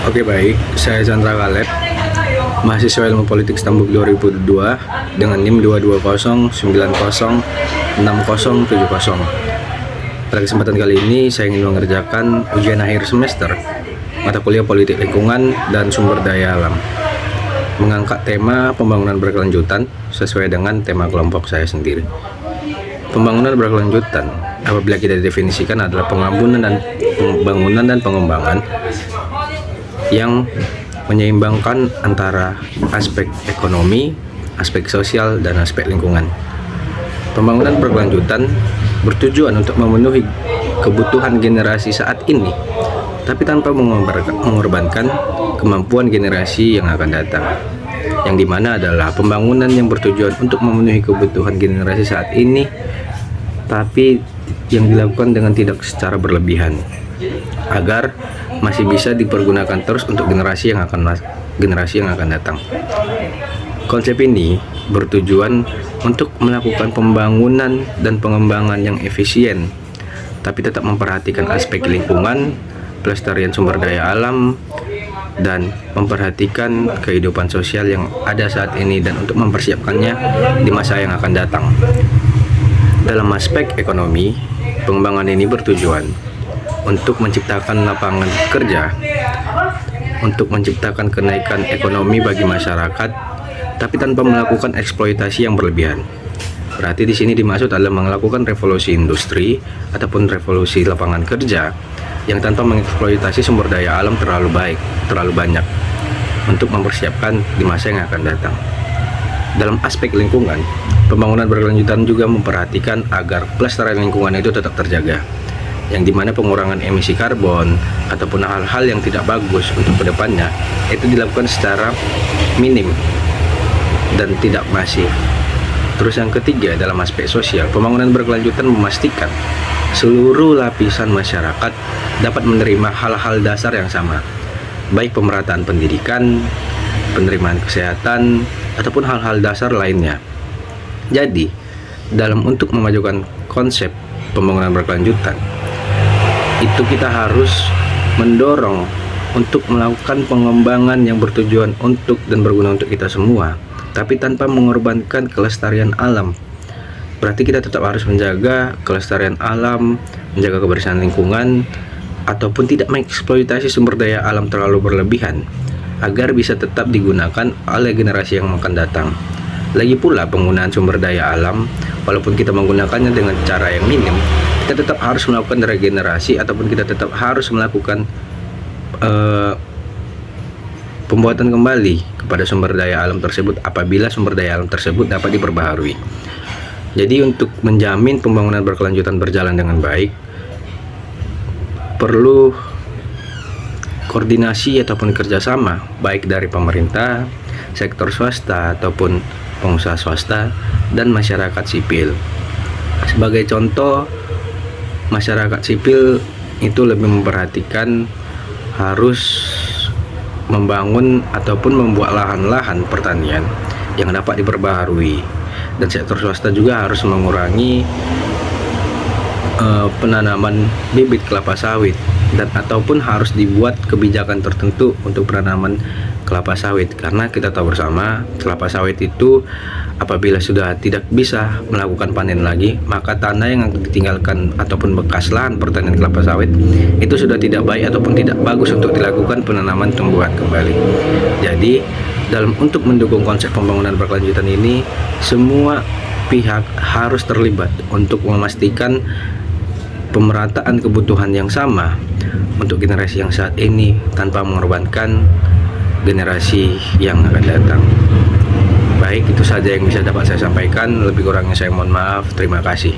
Oke baik, saya Chandra Kaleb, mahasiswa Ilmu Politik Stambuk 2002 dengan NIM 220906070. Pada kesempatan kali ini saya ingin mengerjakan ujian akhir semester mata kuliah Politik Lingkungan dan Sumber Daya Alam. Mengangkat tema pembangunan berkelanjutan sesuai dengan tema kelompok saya sendiri. Pembangunan berkelanjutan apabila kita definisikan adalah pembangunan dan pengembangan yang menyeimbangkan antara aspek ekonomi, aspek sosial, dan aspek lingkungan. Pembangunan berkelanjutan bertujuan untuk memenuhi kebutuhan generasi saat ini, tapi tanpa mengorbankan kemampuan generasi yang akan datang. Yang dimana adalah pembangunan yang bertujuan untuk memenuhi kebutuhan generasi saat ini, tapi yang dilakukan dengan tidak secara berlebihan, agar masih bisa dipergunakan terus untuk generasi yang akan datang. Konsep ini bertujuan untuk melakukan pembangunan dan pengembangan yang efisien, tapi tetap memperhatikan aspek lingkungan, pelestarian sumber daya alam, dan memperhatikan kehidupan sosial yang ada saat ini dan untuk mempersiapkannya di masa yang akan datang. Dalam aspek ekonomi, pengembangan ini bertujuan untuk menciptakan lapangan kerja, untuk menciptakan kenaikan ekonomi bagi masyarakat, tapi tanpa melakukan eksploitasi yang berlebihan. Berarti di sini dimaksud adalah melakukan revolusi industri ataupun revolusi lapangan kerja yang tanpa mengeksploitasi sumber daya alam terlalu banyak untuk mempersiapkan di masa yang akan datang. Dalam aspek lingkungan, pembangunan berkelanjutan juga memperhatikan agar pelestarian lingkungan itu tetap terjaga, yang dimana pengurangan emisi karbon ataupun hal-hal yang tidak bagus untuk kedepannya itu dilakukan secara minim dan tidak masif. Terus yang ketiga, dalam aspek sosial, pembangunan berkelanjutan memastikan seluruh lapisan masyarakat dapat menerima hal-hal dasar yang sama, baik pemerataan pendidikan, penerimaan kesehatan, ataupun hal-hal dasar lainnya. Jadi, dalam untuk memajukan konsep pembangunan berkelanjutan, itu kita harus mendorong untuk melakukan pengembangan yang bertujuan untuk dan berguna untuk kita semua, tapi tanpa mengorbankan kelestarian alam. Berarti kita tetap harus menjaga kelestarian alam, menjaga kebersihan lingkungan, ataupun tidak mengeksploitasi sumber daya alam terlalu berlebihan, agar bisa tetap digunakan oleh generasi yang akan datang. Lagi pula penggunaan sumber daya alam, walaupun kita menggunakannya dengan cara yang minim, kita tetap harus melakukan regenerasi ataupun kita tetap harus melakukan pembuatan kembali kepada sumber daya alam tersebut apabila sumber daya alam tersebut dapat diperbaharui. Jadi untuk menjamin pembangunan berkelanjutan berjalan dengan baik, perlu koordinasi ataupun kerjasama baik dari pemerintah, sektor swasta ataupun pengusaha swasta, dan masyarakat sipil. Sebagai contoh, masyarakat sipil itu lebih memperhatikan harus membangun ataupun membuat lahan-lahan pertanian yang dapat diperbaharui, dan sektor swasta juga harus mengurangi penanaman bibit kelapa sawit dan ataupun harus dibuat kebijakan tertentu untuk penanaman kelapa sawit, karena kita tahu bersama kelapa sawit itu apabila sudah tidak bisa melakukan panen lagi, maka tanah yang ditinggalkan ataupun bekas lahan pertanian kelapa sawit itu sudah tidak baik ataupun tidak bagus untuk dilakukan penanaman tumbuhan kembali. Jadi dalam untuk mendukung konsep pembangunan berkelanjutan ini, semua pihak harus terlibat untuk memastikan pemerataan kebutuhan yang sama untuk generasi yang saat ini tanpa mengorbankan generasi yang akan datang. Baik, itu saja yang bisa dapat saya sampaikan. Lebih kurangnya saya mohon maaf. Terima kasih.